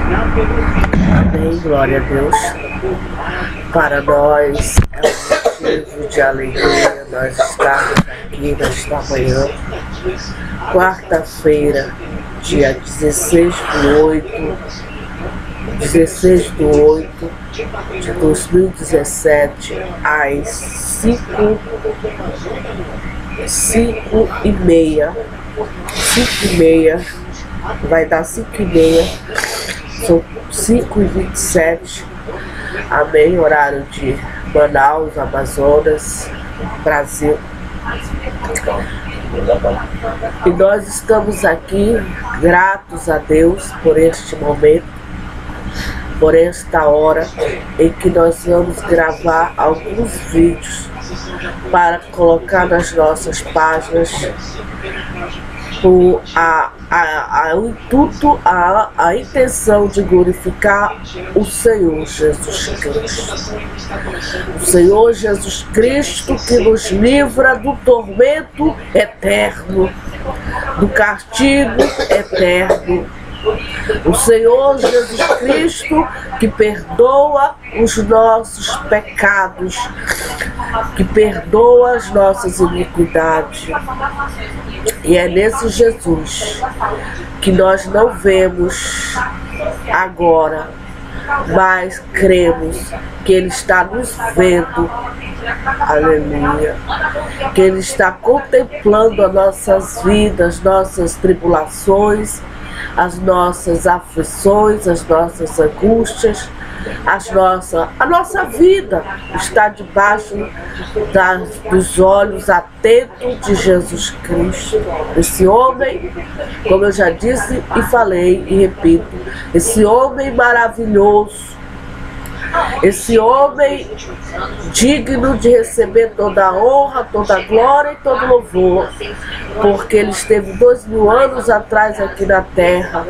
Amém, glória a Deus. Para nós é um motivo de alegria nós estarmos aqui nesta manhã, quarta-feira, dia 16 de 8 de 2017, às 5h30, vai dar 5h30, são 5h27, amém, horário de Manaus, Amazonas, Brasil. E nós estamos aqui gratos a Deus por este momento, por esta hora em que nós vamos gravar alguns vídeos para colocar nas nossas páginas com o intuito, a intenção de glorificar o Senhor Jesus Cristo. O Senhor Jesus Cristo que nos livra do tormento eterno, do castigo eterno. O Senhor Jesus Cristo que perdoa os nossos pecados, que perdoa as nossas iniquidades. E é nesse Jesus que nós não vemos agora, mas cremos que Ele está nos vendo, aleluia, que Ele está contemplando as nossas vidas, nossas tribulações, as nossas aflições, as nossas angústias, a nossa vida está debaixo dos olhos atentos de Jesus Cristo. Esse homem, como eu já disse e falei e repito, esse homem maravilhoso, esse homem digno de receber toda a honra, toda a glória e todo louvor, porque ele esteve 2000 anos atrás aqui na terra,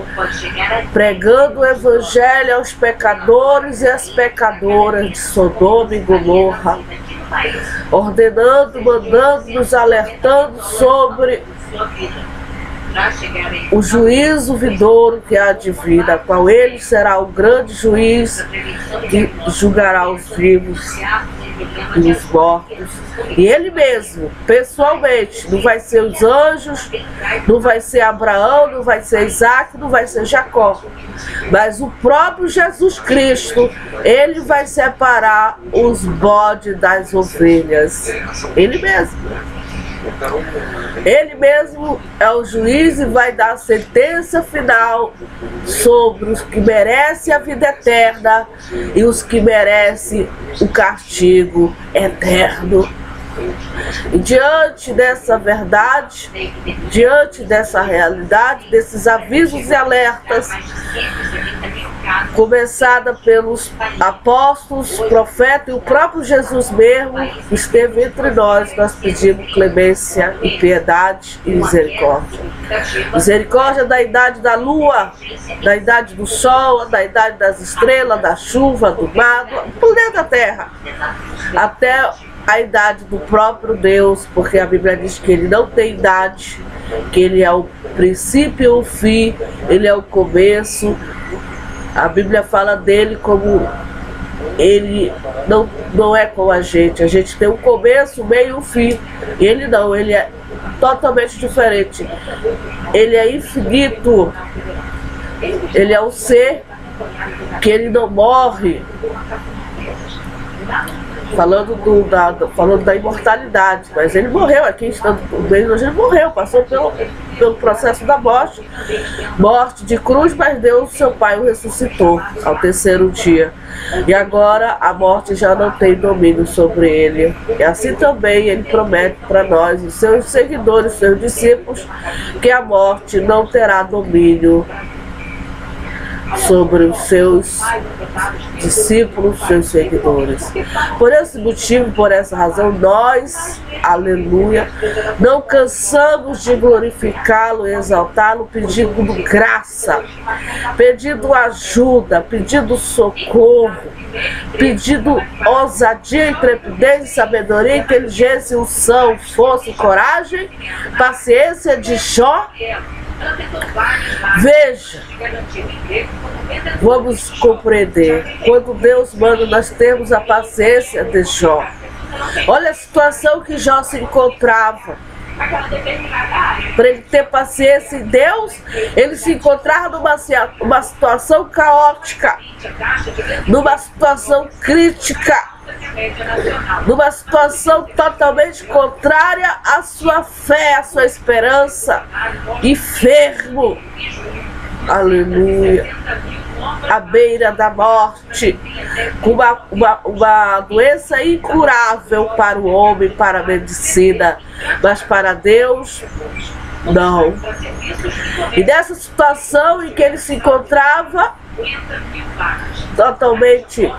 pregando o evangelho aos pecadores e às pecadoras de Sodoma e Gomorra, ordenando, mandando, nos alertando sobre o juízo vindouro que há de vir, a qual ele será o grande juiz que julgará os vivos e os mortos. E ele mesmo, pessoalmente, não vai ser os anjos, não vai ser Abraão, não vai ser Isaac, não vai ser Jacó, mas o próprio Jesus Cristo, ele vai separar os bodes das ovelhas. Ele mesmo. Ele mesmo é o juiz e vai dar a sentença final sobre os que merecem a vida eterna e os que merecem o castigo eterno. E diante dessa verdade, diante dessa realidade, desses avisos e alertas, começada pelos apóstolos, profetas e o próprio Jesus mesmo esteve entre nós pedimos clemência e piedade e misericórdia. Misericórdia da idade da lua, da idade do sol, da idade das estrelas, da chuva, do mar, do planeta Terra, até a idade do próprio Deus, porque a Bíblia diz que Ele não tem idade, que Ele é o princípio e o fim, Ele é o começo. A Bíblia fala dele como ele não é como a gente tem um começo, um meio e um fim. E ele não, ele é totalmente diferente. Ele é infinito, ele é um ser que ele não morre. Falando da imortalidade, mas ele morreu aqui, estando no meio, ele morreu, passou pelo processo da morte de cruz, mas Deus, seu Pai, o ressuscitou ao terceiro dia. E agora a morte já não tem domínio sobre ele. E assim também ele promete para nós, os seus seguidores, os seus discípulos, que a morte não terá domínio sobre os seus discípulos, seus seguidores. Por esse motivo, por essa razão, nós, aleluia, não cansamos de glorificá-lo e exaltá-lo, pedindo graça, pedindo ajuda, pedindo socorro, pedindo ousadia, intrepidez, sabedoria, inteligência, unção, força, coragem, paciência de Jó Veja, vamos compreender. Quando Deus manda nós termos a paciência de Jó. Olha a situação que Jó se encontrava. Para ele ter paciência em Deus, ele se encontrava numa situação caótica, numa situação crítica, numa situação totalmente contrária à sua fé, à sua esperança, enfermo, aleluia, à beira da morte, com uma doença incurável para o homem, para a medicina, mas para Deus, não. E nessa situação em que ele se encontrava, totalmente,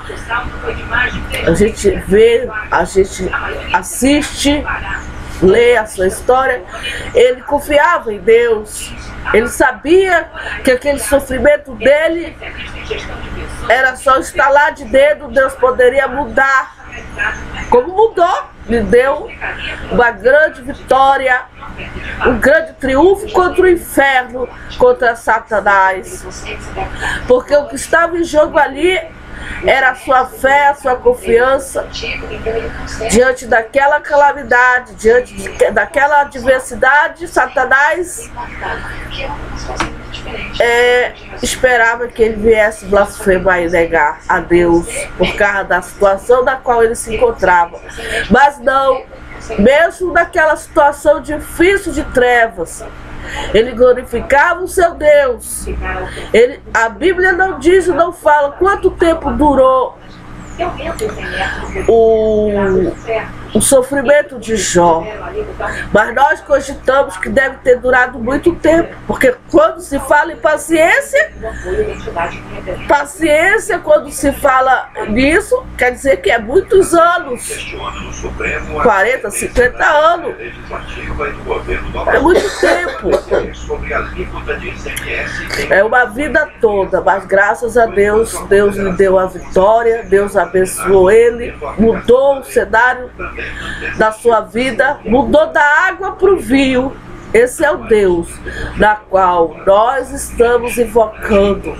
a gente vê, a gente assiste, lê a sua história, ele confiava em Deus, ele sabia que aquele sofrimento dele era só estalar de dedo, Deus poderia mudar, como mudou, lhe deu uma grande vitória, um grande triunfo contra o inferno, contra Satanás, porque o que estava em jogo ali era a sua fé, a sua confiança diante daquela calamidade, diante daquela adversidade. Satanás esperava que ele viesse blasfemar e negar a Deus por causa da situação na qual ele se encontrava, mas não, mesmo naquela situação difícil de trevas, ele glorificava o seu Deus. A Bíblia não diz, não fala quanto tempo durou o sofrimento de Jó, mas nós cogitamos que deve ter durado muito tempo, porque quando se fala em paciência, quando se fala nisso, quer dizer que é muitos anos, 40, 50 anos, é muito tempo, é uma vida toda, mas graças a Deus, Deus lhe deu a vitória, Deus abençoou ele, mudou o cenário da sua vida, mudou da água para o vinho. Esse é o Deus na qual nós estamos invocando,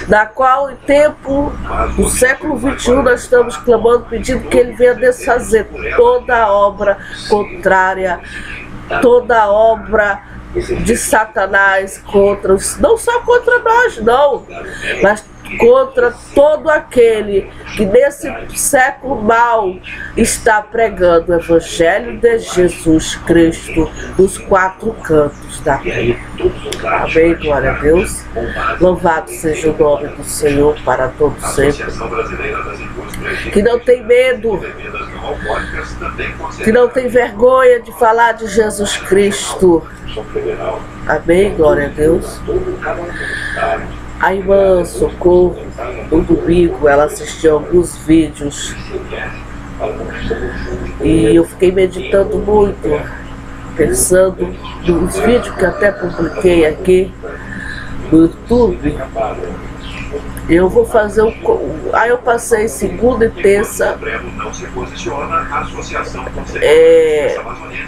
na qual em tempo do século XXI nós estamos clamando, pedindo que Ele venha desfazer toda a obra contrária, toda a obra de Satanás contra os, não só contra nós não, mas contra todo aquele que nesse século mal está pregando o Evangelho de Jesus Cristo nos 4 cantos da terra. Amém, glória a Deus. Louvado seja o nome do Senhor para todos sempre. Que não tem medo, que não tem vergonha de falar de Jesus Cristo. Amém, glória a Deus. A irmã Socorro, no domingo, ela assistiu alguns vídeos e eu fiquei meditando muito, pensando nos vídeos que até publiquei aqui no YouTube. Eu vou fazer aí eu passei segunda e terça,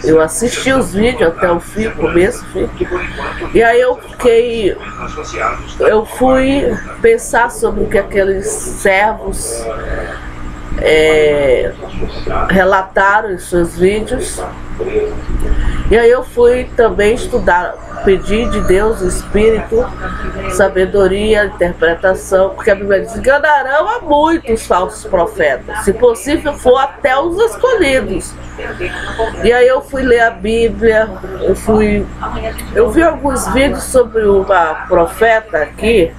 eu assisti os vídeos até o fim, começo, fim, e aí eu fui pensar sobre o que aqueles servos relataram em seus vídeos, e aí eu fui também estudar, pedir de Deus o Espírito, sabedoria, interpretação, porque a Bíblia diz: enganarão a muitos falsos profetas, se possível for até os escolhidos. E aí eu fui ler a Bíblia, eu vi alguns vídeos sobre uma profeta aqui,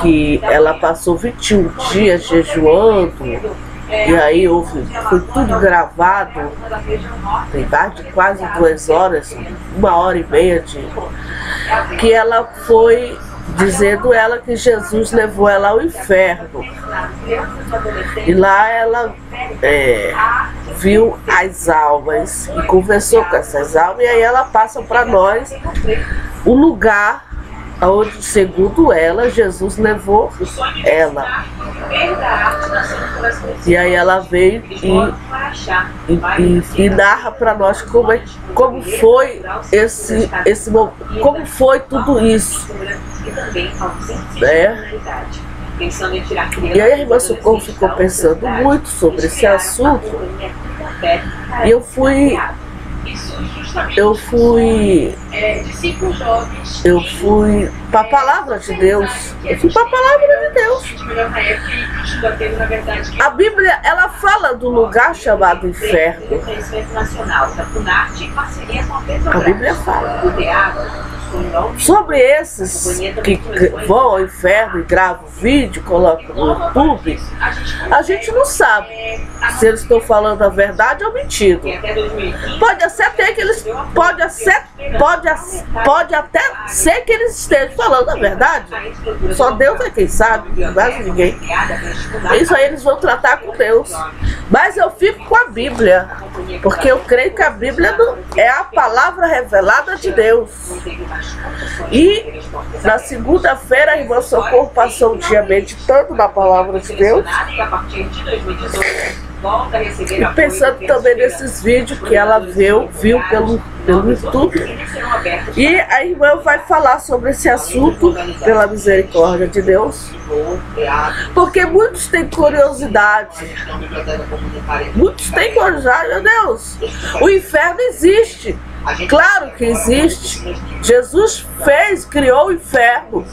que ela passou 21 dias jejuando, e aí foi tudo gravado, tem mais de quase 2 horas, 1h30 que ela foi dizendo ela que Jesus levou ela ao inferno. E lá ela viu as almas e conversou com essas almas, e aí ela passa para nós o lugar onde, segundo ela, Jesus levou ela. E aí ela veio e narra para nós como foi como foi tudo isso, né? E aí a irmã Socorro ficou pensando muito sobre esse assunto, e eu fui para a palavra de Deus. Eu fui para a palavra de Deus. A Bíblia, ela fala do lugar chamado inferno. A Bíblia fala sobre esses que vão ao inferno e gravam vídeo, colocam no YouTube. A gente não sabe se eles estão falando a verdade ou mentindo. Pode até ser que eles estejam falando a verdade. Só Deus é quem sabe, mais ninguém. Isso aí eles vão tratar com Deus. Mas eu fico com a Bíblia, porque eu creio que a Bíblia é a palavra revelada de Deus. E na segunda-feira a irmã Socorro passou o dia meditando na palavra de Deus e pensando também nesses vídeos que ela viu pelo YouTube. E a irmã vai falar sobre esse assunto pela misericórdia de Deus, porque muitos têm curiosidade. Muitos têm curiosidade, meu Deus, o inferno existe. Claro que existe. Jesus criou o inferno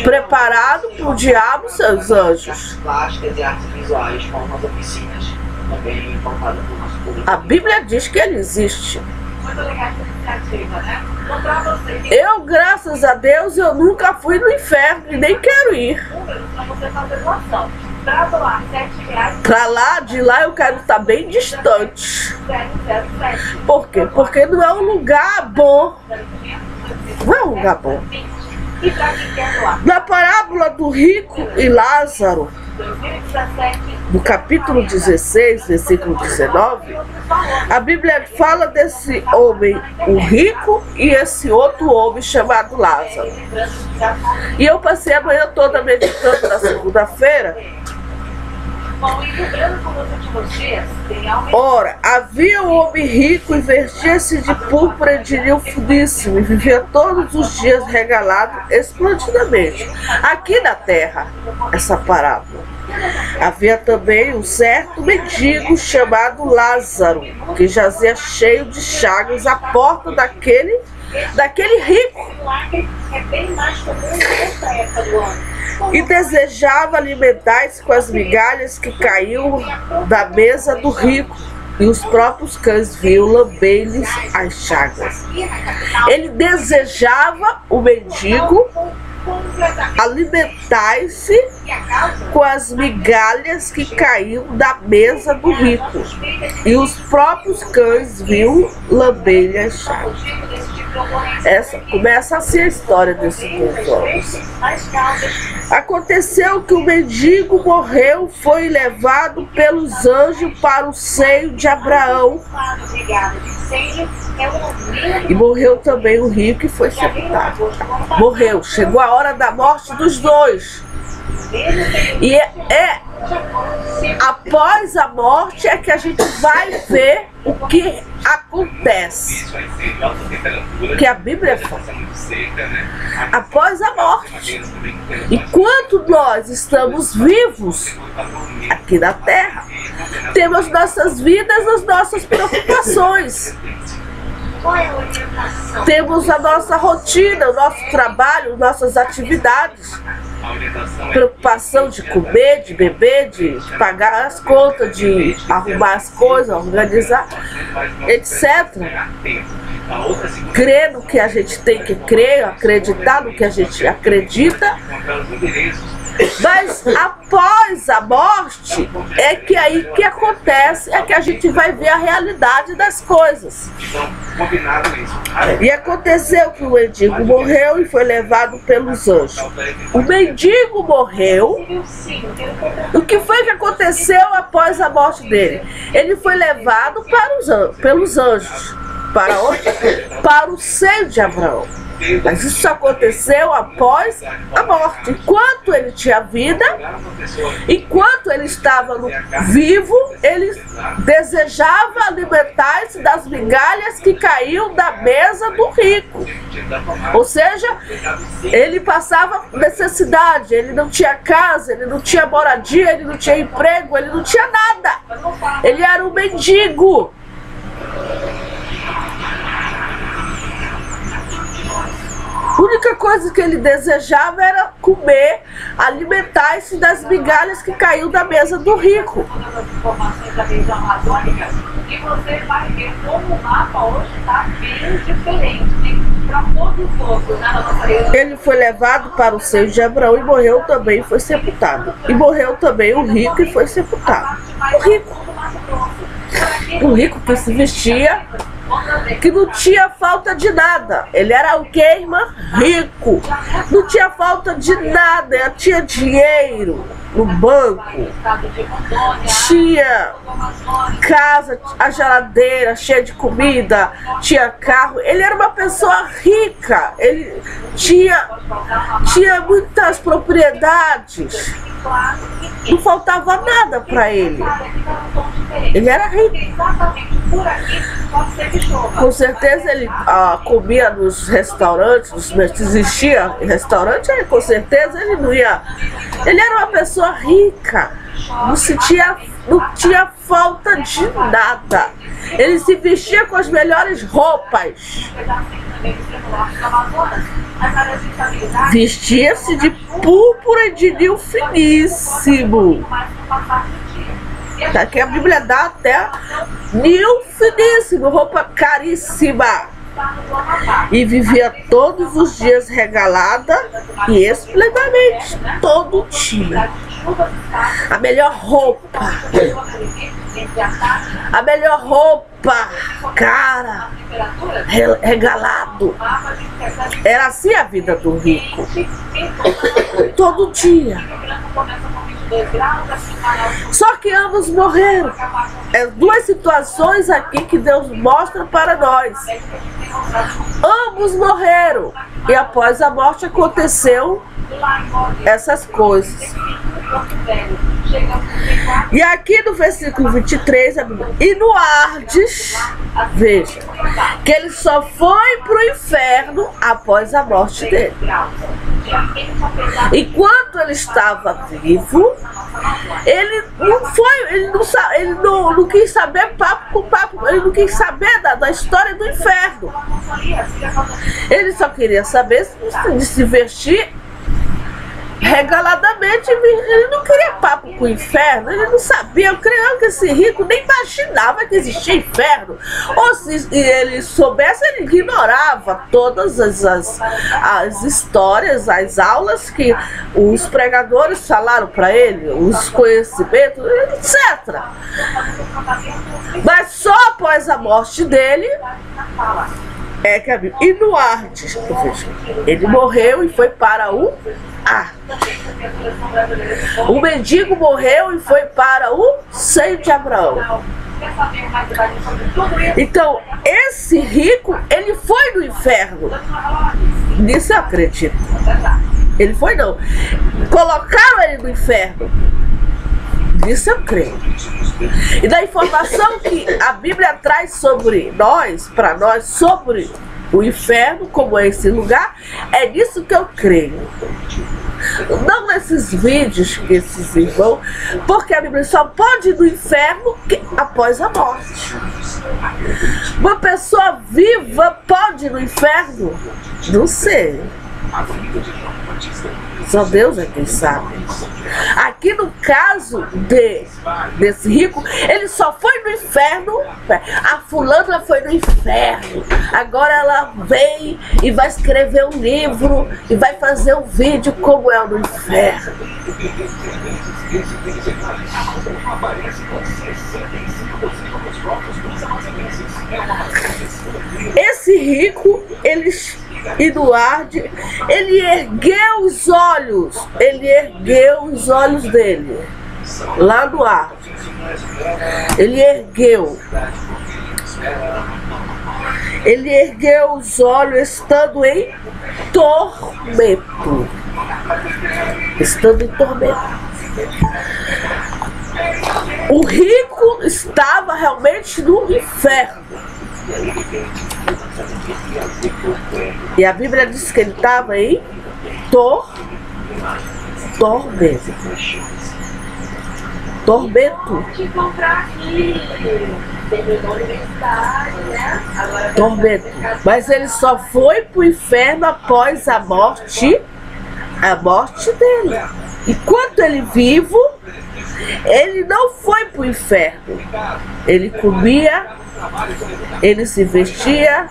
preparado para o diabo e seus anjos. A Bíblia diz que ele existe. Eu, graças a Deus, eu nunca fui no inferno e nem quero ir. Pra lá, de lá eu quero estar bem distante. Por quê? Porque não é um lugar bom. Não é um lugar bom. Na parábola do rico e Lázaro, no capítulo 16, versículo 19, a Bíblia fala desse homem, o rico, e esse outro homem chamado Lázaro. E eu passei a manhã toda meditando na segunda-feira. Ora, havia um homem rico e vestia-se de púrpura e de linho finíssimo e vivia todos os dias regalado esplendidamente. Aqui na terra, essa parábola. Havia também um certo mendigo chamado Lázaro, que jazia cheio de chagas à porta daquele rico, e desejava alimentar-se com as migalhas que caíam da mesa do rico, e os próprios cães vinham lamber-lhes as chagas. Ele desejava, o mendigo, alimentar-se com as migalhas que caíam da mesa do rico, e os próprios cães vinham lamber-lhe as chagas. Começa assim a história desse povo. Aconteceu que o mendigo morreu, foi levado pelos anjos para o seio de Abraão. E morreu também o rico e foi sepultado. Morreu, chegou a hora da morte dos dois. E após a morte é que a gente vai ver o que acontece. Que a Bíblia fala. Após a morte. Enquanto nós estamos vivos aqui na terra, temos nossas vidas, as nossas preocupações. Temos a nossa rotina, o nosso trabalho, nossas atividades. Preocupação de comer, de beber, de pagar as contas, de arrumar as coisas, organizar, etc. Crer no que a gente tem que crer, acreditar no que a gente acredita. Mas após a morte é que aí que acontece, é que a gente vai ver a realidade das coisas. E aconteceu que o mendigo morreu e foi levado pelos anjos. O mendigo morreu. O que foi que aconteceu após a morte dele? Ele foi levado pelos anjos. Para onde? Para o seio de Abraão. Mas isso aconteceu após a morte. Enquanto ele tinha vida, enquanto ele estava vivo, ele desejava alimentar-se das migalhas que caíam da mesa do rico. Ou seja, ele passava necessidade, ele não tinha casa, ele não tinha moradia, ele não tinha emprego, ele não tinha nada. Ele era um mendigo. A única coisa que ele desejava era comer, alimentar-se das migalhas que caíam da mesa do rico. E você vai ver como o mapa hoje está bem diferente para todos os outros, né, na nossa região. Ele foi levado para o seio de Abraão e morreu também e foi sepultado. E morreu também o rico e foi sepultado. O rico que se vestia, que não tinha falta de nada. Ele era o que, irmã? Rico. Não tinha falta de nada. Ele tinha dinheiro no banco. Tinha casa, a geladeira cheia de comida. Tinha carro. Ele era uma pessoa rica. Ele tinha muitas propriedades. Não faltava nada para ele. Ele era rico. Com certeza ele comia nos restaurantes, se existia restaurante, com certeza ele não ia. Ele era uma pessoa rica, não tinha falta de nada. Ele se vestia com as melhores roupas. Vestia-se de púrpura e de linho finíssimo. Daqui a Bíblia dá até linho finíssimo, roupa caríssima. E vivia todos os dias regalada e esplendidamente, todo dia. A melhor roupa, cara, regalado. Era assim a vida do rico. Todo dia. Só que ambos morreram. É duas situações aqui que Deus mostra para nós. Ambos morreram. E após a morte aconteceu essas coisas. E aqui no versículo 23, e no Ardes, veja, que ele só foi para o inferno após a morte dele. Enquanto ele estava vivo, ele não quis saber papo com papo, ele não quis saber da história do inferno. Ele só queria saber de se vestir regaladamente. Ele não queria papo com o inferno, ele não sabia. Eu creio que esse rico nem imaginava que existia inferno, ou se ele soubesse, ele ignorava todas as histórias, as aulas que os pregadores falaram para ele, os conhecimentos, etc. Mas só após a morte dele é que a Bíblia. E no Ardes, ele morreu e foi para o Ar. O mendigo morreu e foi para o seio de Abraão. Então, esse rico, ele foi no inferno. Nisso eu acredito. Ele foi não. Colocaram ele no inferno. Nisso eu creio. E da informação que a Bíblia traz sobre nós, para nós, sobre o inferno, como é esse lugar, é nisso que eu creio. Não nesses vídeos que esses irmãos, porque a Bíblia só pode ir no inferno após a morte. Uma pessoa viva pode ir no inferno? Não sei. Só Deus é quem sabe. Aqui no caso desse rico, ele só foi no inferno. A fulana foi no inferno. Agora ela vem e vai escrever um livro e vai fazer um vídeo como é no inferno. Esse rico, e no Arde, ele ergueu os olhos dele, lá no Arde, ele ergueu, Ele ergueu os olhos estando em tormento. Estando em tormento. O rico estava realmente no inferno. E a Bíblia diz que ele estava em tormento. Tormento. Tormento. Mas ele só foi para o inferno após a morte dele. Enquanto ele vivo, ele não foi para o inferno. Ele comia, ele se vestia,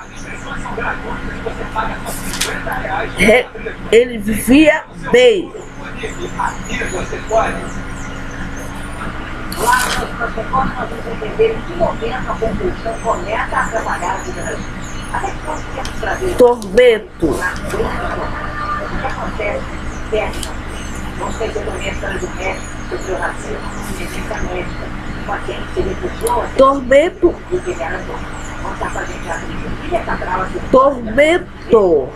ele vivia bem. Lá nós vamos entender em que momento a compulsão começa a atrapalhar a vida da gente. Até que conseguimos trazer tormento. O que acontece interno. Vamos ter doenças do médico, sobre o racismo, ciência médica, com a gente se refugiou. Tormento. Vamos estar com a gente abrir. Ilha Cabral, tormento.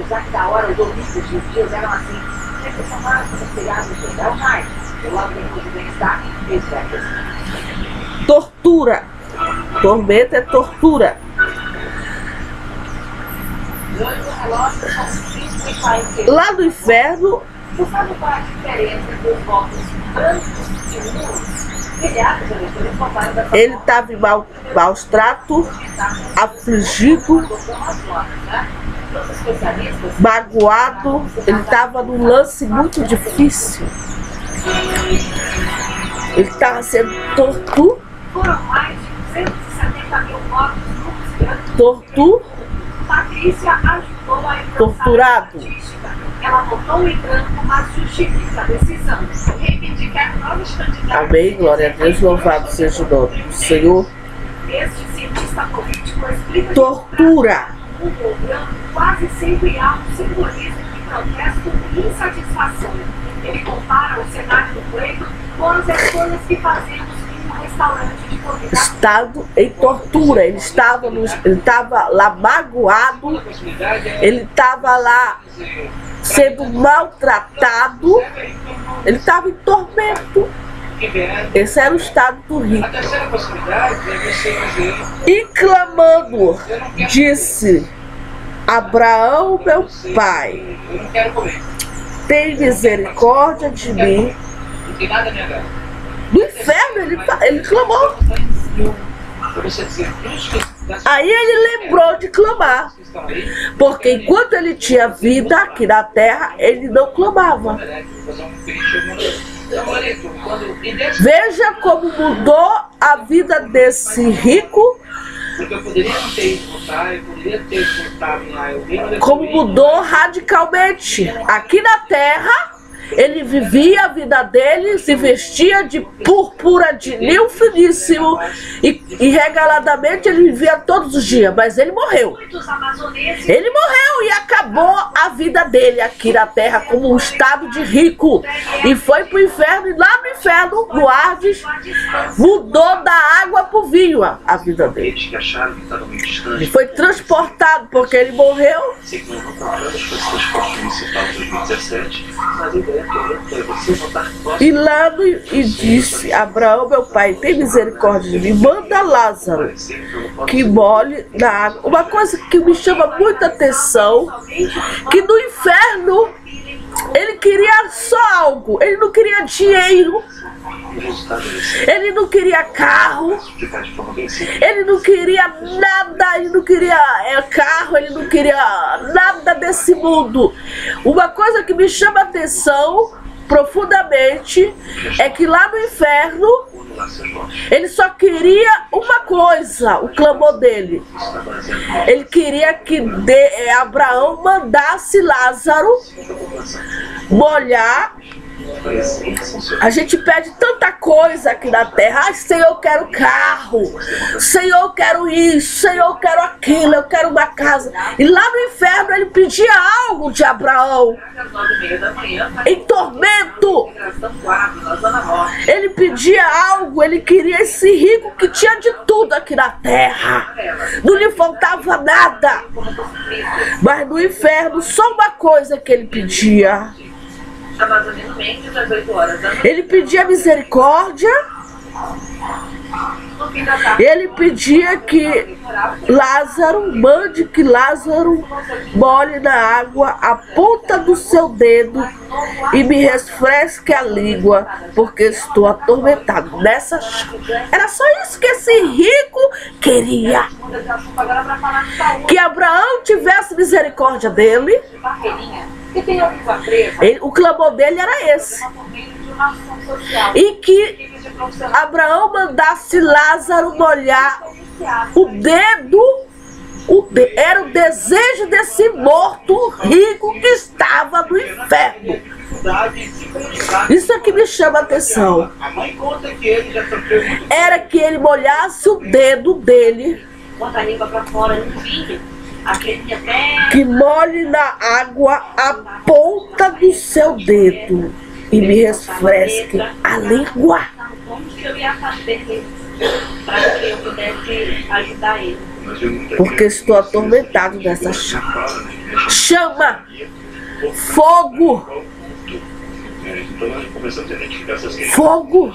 Já que da hora os ouvintes dos dias eram assim, sempre são mais considerados é o mais. Logo depois do bem-estar, tortura. Tormento é tortura. Lá no inferno, você sabe qual é a diferença entre os blocos brancos e nulos? Ele estava em maus tratos, afligido, magoado. Ele estava num lance muito difícil. Ele estava sendo torturado. Foram mais de 170 mil mortos no Patrícia ajudou a torturado. Ela votou em branco, mas justifica a decisão. Reivindicar novos candidatos. Amém, glória a Deus, louvado seja o nome do Senhor. Este cientista político explica tortura. Que o programa quase sempre há um simbolismo de protesto e insatisfação. Ele compara o cenário do pleito com as escolhas que fazemos em um restaurante de comida. Estado em tortura. Ele estava lá magoado. Ele estava lá sendo maltratado. Ele estava em tormento. Esse era o estado do rico. E clamando, disse: Abraão, meu pai, tem misericórdia de mim. No inferno ele clamou. Aí ele lembrou de clamar, porque enquanto ele tinha vida aqui na terra, ele não clamava. Veja como mudou a vida desse rico. Como mudou radicalmente. Aqui na terra, ele vivia a vida dele, se vestia de púrpura, de linho finíssimo e regaladamente ele vivia todos os dias, mas ele morreu. Ele morreu e acabou a vida dele aqui na terra como um estado de rico. E foi para o inferno, e lá no inferno, no Hades, mudou da água para o vinho a vida dele. E foi transportado porque ele morreu. E lá e disse: Abraão, meu pai, tem misericórdia de mim, manda Lázaro que molhe na água. Uma coisa que me chama muita atenção, que no inferno ele queria só algo, ele não queria dinheiro, ele não queria carro, ele não queria nada, ele não queria carro, ele não queria nada desse mundo. Uma coisa que me chama a atenção profundamente é que lá no inferno ele só queria uma coisa, o clamor dele. Ele queria que Abraão mandasse Lázaro molhar A gente pede tanta coisa aqui na terra. Ai, Senhor, eu quero carro. Senhor, eu quero isso. Senhor, eu quero aquilo. Eu quero uma casa. E lá no inferno ele pedia algo de Abraão. Em tormento. Ele pedia algo. Ele queria esse rico que tinha de tudo aqui na terra. Não lhe faltava nada. Mas no inferno, só uma coisa que ele pedia. Ele pedia misericórdia. Ele pedia que Lázaro, mande que Lázaro molhe na água a ponta do seu dedo e me refresque a língua, porque estou atormentado nessa chama. Era só isso que esse rico queria. Que Abraão tivesse misericórdia dele. O clamor dele era esse. E que Abraão mandasse Lázaro molhar o dedo. Era o desejo desse morto rico que estava no inferno. Isso é que me chama a atenção. Era que ele molhasse o dedo dele. Que molhe na água a ponta do seu dedo e me refresque a língua. Porque estou atormentado dessa chama. Chama! Fogo! Fogo!